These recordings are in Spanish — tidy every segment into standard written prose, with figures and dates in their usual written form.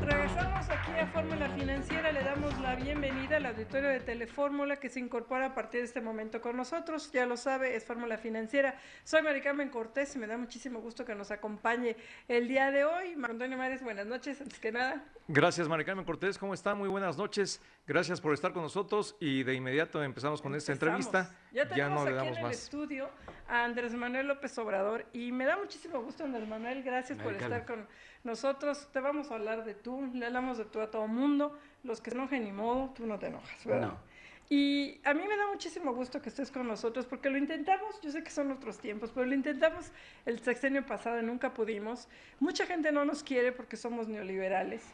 Regresamos aquí a Fórmula Financiera, le damos la bienvenida al auditorio de Telefórmula que se incorpora a partir de este momento con nosotros. Ya lo sabe, es Fórmula Financiera. Soy Mari Carmen Cortés y me da muchísimo gusto que nos acompañe el día de hoy. Marco Antonio Mares, buenas noches, antes que nada. Gracias, Mari Carmen Cortés, ¿cómo está? Muy buenas noches, gracias por estar con nosotros y de inmediato empezamos con esta entrevista. Ya Ya tenemos no le aquí en damos el más. estudio a Andrés Manuel López Obrador y me da muchísimo gusto, Andrés Manuel, gracias por Mari Carmen. estar con nosotros. Te vamos a hablar de tú, le hablamos de tú a todo mundo, los que se enojen ni modo, tú no te enojas, ¿verdad? No. Y a mí me da muchísimo gusto que estés con nosotros porque lo intentamos, yo sé que son otros tiempos, pero lo intentamos el sexenio pasado y nunca pudimos. Mucha gente no nos quiere porque somos neoliberales,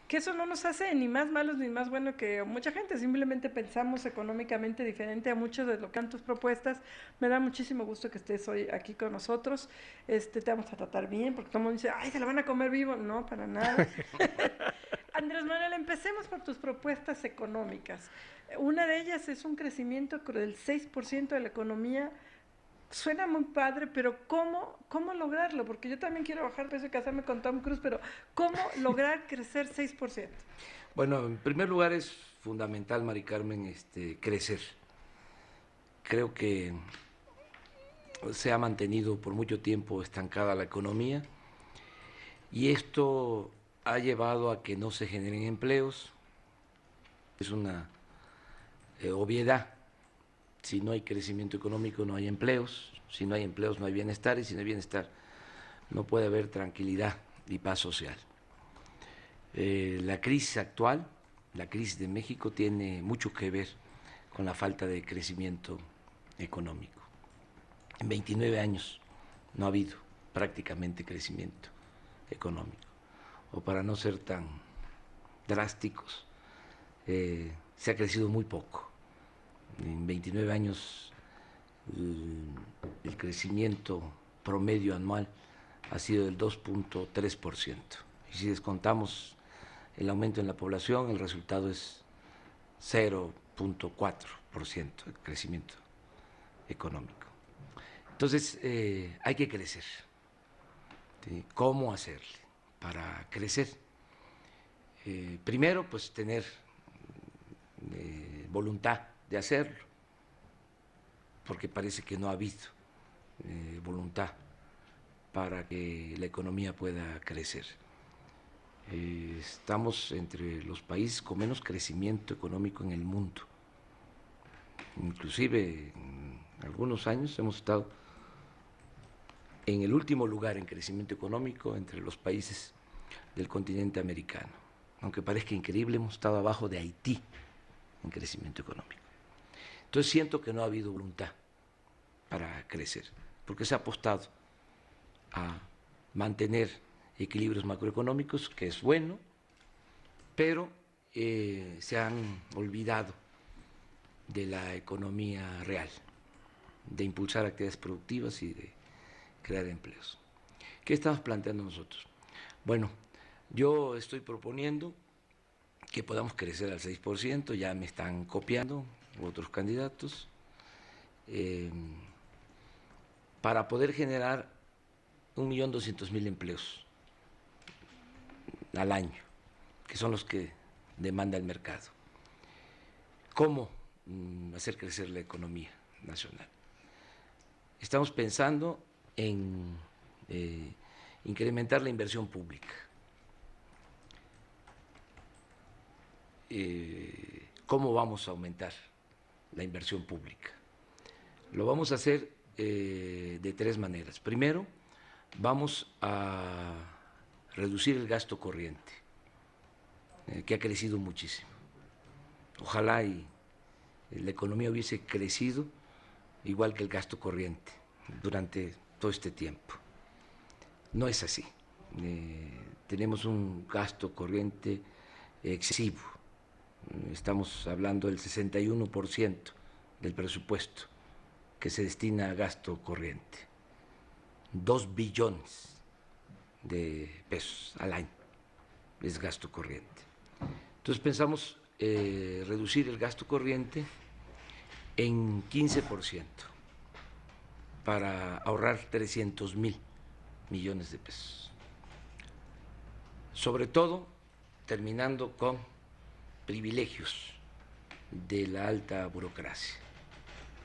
que eso no nos hace ni más malos ni más bueno que mucha gente, simplemente pensamos económicamente diferente a muchos de lo que han tus propuestas. Me da muchísimo gusto que estés hoy aquí con nosotros. Te vamos a tratar bien, porque todo el mundo dice, ay, se la van a comer vivo. No, para nada. Andrés Manuel, empecemos por tus propuestas económicas. Una de ellas es un crecimiento del 6% de la economía. Suena muy padre, pero ¿cómo lograrlo? Porque yo también quiero bajar peso y casarme con Tom Cruise, pero ¿cómo lograr crecer 6%? Bueno, en primer lugar es fundamental, Mari Carmen, crecer. Creo que se ha mantenido por mucho tiempo estancada la economía y esto ha llevado a que no se generen empleos. Es una obviedad. Si no hay crecimiento económico, no hay empleos. Si no hay empleos, no hay bienestar. Y si no hay bienestar, no puede haber tranquilidad y paz social. La crisis actual, la crisis de México, tiene mucho que ver con la falta de crecimiento económico. En 29 años no ha habido prácticamente crecimiento económico. O para no ser tan drásticos, se ha crecido muy poco. En 29 años el crecimiento promedio anual ha sido del 2.3%. Y si descontamos el aumento en la población, el resultado es 0.4% de crecimiento económico. Entonces, hay que crecer. ¿Sí? ¿Cómo hacerle para crecer? Primero, pues tener voluntad de hacerlo, porque parece que no ha habido voluntad para que la economía pueda crecer. Estamos entre los países con menos crecimiento económico en el mundo. Inclusive en algunos años hemos estado en el último lugar en crecimiento económico entre los países del continente americano. Aunque parezca increíble, hemos estado abajo de Haití en crecimiento económico. Entonces siento que no ha habido voluntad para crecer, porque se ha apostado a mantener equilibrios macroeconómicos, que es bueno, pero se han olvidado de la economía real, de impulsar actividades productivas y de crear empleos. ¿Qué estamos planteando nosotros? Bueno, yo estoy proponiendo que podamos crecer al 6%, ya me están copiando otros candidatos, para poder generar 1.200.000 empleos al año, que son los que demanda el mercado. ¿Cómo hacer crecer la economía nacional? Estamos pensando en incrementar la inversión pública. ¿Cómo vamos a aumentar la inversión pública? Lo vamos a hacer de tres maneras. Primero, vamos a reducir el gasto corriente, que ha crecido muchísimo. Ojalá y la economía hubiese crecido igual que el gasto corriente durante todo este tiempo. No es así. Tenemos un gasto corriente excesivo. Estamos hablando del 61% del presupuesto que se destina a gasto corriente. 2 billones de pesos al año, es gasto corriente. Entonces pensamos reducir el gasto corriente en 15% para ahorrar 300,000 millones de pesos. Sobre todo terminando con privilegios de la alta burocracia,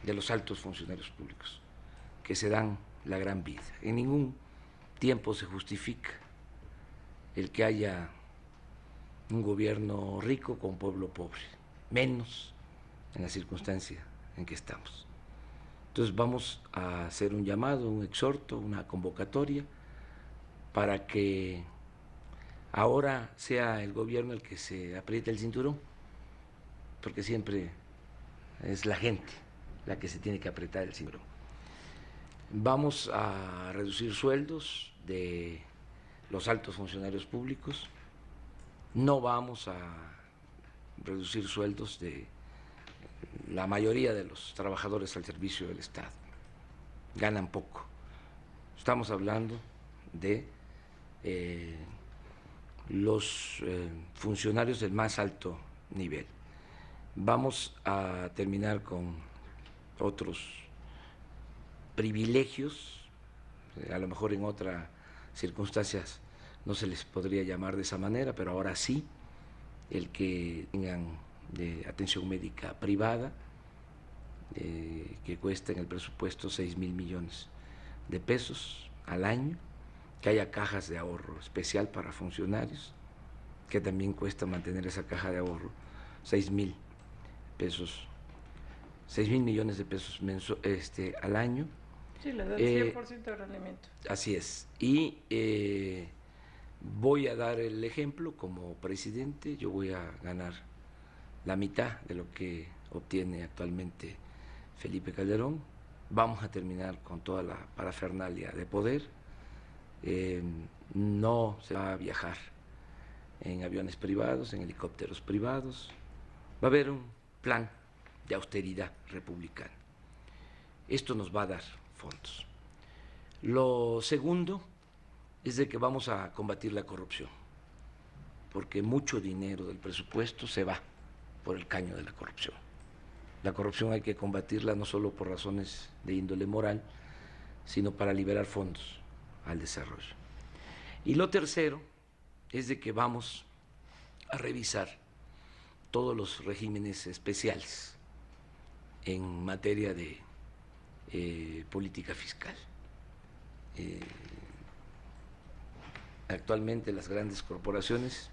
de los altos funcionarios públicos, que se dan la gran vida. En ningún tiempo se justifica el que haya un gobierno rico con pueblo pobre, menos en la circunstancia en que estamos. Entonces vamos a hacer un llamado, un exhorto, una convocatoria para que ahora sea el gobierno el que se apriete el cinturón, porque siempre es la gente la que se tiene que apretar el cinturón. Vamos a reducir sueldos de los altos funcionarios públicos, no vamos a reducir sueldos de la mayoría de los trabajadores al servicio del Estado, ganan poco. Estamos hablando de los funcionarios del más alto nivel. Vamos a terminar con otros privilegios, a lo mejor en otras circunstancias no se les podría llamar de esa manera, pero ahora sí, el que tengan de atención médica privada, que cuesta en el presupuesto 6,000 millones de pesos al año, que haya cajas de ahorro especial para funcionarios, que también cuesta mantener esa caja de ahorro 6,000 pesos, 6,000 millones de pesos al año. Sí, le dan 100% de rendimiento. Así es. Y voy a dar el ejemplo como presidente, yo voy a ganar la mitad de lo que obtiene actualmente Felipe Calderón. Vamos a terminar con toda la parafernalia de poder. No se va a viajar en aviones privados, en helicópteros privados. Va a haber un plan de austeridad republicana. Esto nos va a dar fondos. Lo segundo es de que vamos a combatir la corrupción, porque mucho dinero del presupuesto se va por el caño de la corrupción. La corrupción hay que combatirla no solo por razones de índole moral, sino para liberar fondos al desarrollo. Y lo tercero es de que vamos a revisar todos los regímenes especiales en materia de política fiscal. Actualmente las grandes corporaciones,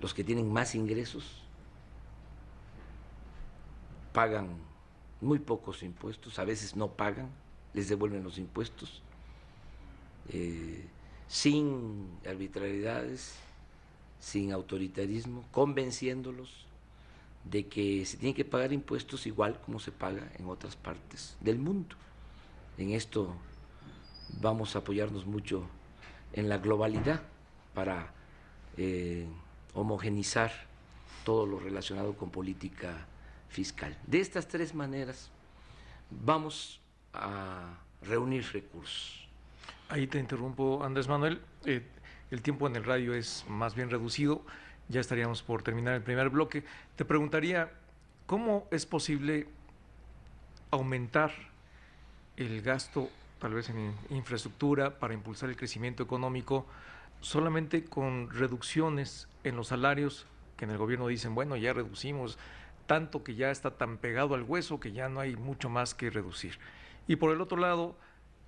los que tienen más ingresos, pagan muy pocos impuestos, a veces no pagan, les devuelven los impuestos, sin arbitrariedades, sin autoritarismo, convenciéndolos de que se tiene que pagar impuestos igual como se paga en otras partes del mundo. En esto vamos a apoyarnos mucho en la globalidad para homogenizar todo lo relacionado con política fiscal. De estas tres maneras vamos a reunir recursos. Ahí te interrumpo, Andrés Manuel. El tiempo en el radio es más bien reducido. Ya estaríamos por terminar el primer bloque. Te preguntaría, ¿cómo es posible aumentar el gasto, tal vez en infraestructura, para impulsar el crecimiento económico, solamente con reducciones en los salarios, que en el gobierno dicen, bueno, ya reducimos tanto que ya está tan pegado al hueso que ya no hay mucho más que reducir? Y por el otro lado,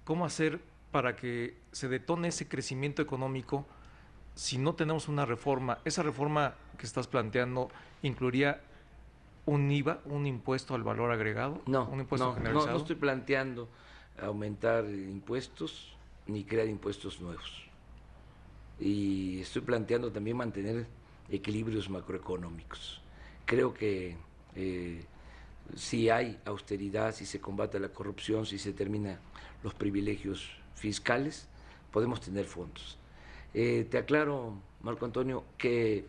¿cómo hacer para que se detone ese crecimiento económico si no tenemos una reforma? Esa reforma que estás planteando incluiría un IVA, un impuesto al valor agregado, un impuesto generalizado. No estoy planteando aumentar impuestos ni crear impuestos nuevos. Y estoy planteando también mantener equilibrios macroeconómicos. Creo que si hay austeridad, si se combate la corrupción, si se terminan los privilegios fiscales, podemos tener fondos. Te aclaro, Marco Antonio, que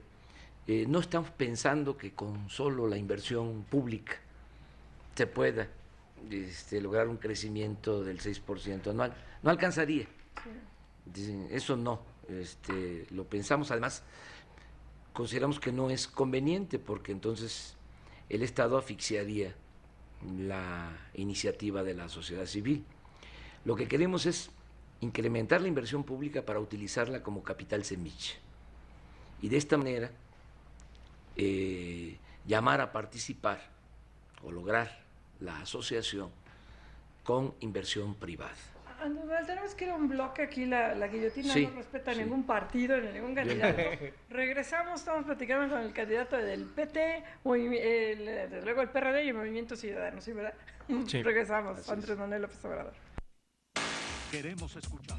no estamos pensando que con solo la inversión pública se pueda lograr un crecimiento del 6% anual. No alcanzaría. Sí. Eso no. Lo pensamos, además, consideramos que no es conveniente porque entonces el Estado asfixiaría la iniciativa de la sociedad civil. Lo que queremos es incrementar la inversión pública para utilizarla como capital semilla. Y de esta manera llamar a participar o lograr la asociación con inversión privada. Tenemos que ir a un bloque aquí, la guillotina sí, no respeta ningún partido ni ningún candidato. Regresamos, estamos platicando con el candidato del PT, desde luego el PRD y el Movimiento Ciudadano, ¿sí, verdad? Sí. Regresamos, Andrés Manuel López Obrador. Queremos escuchar.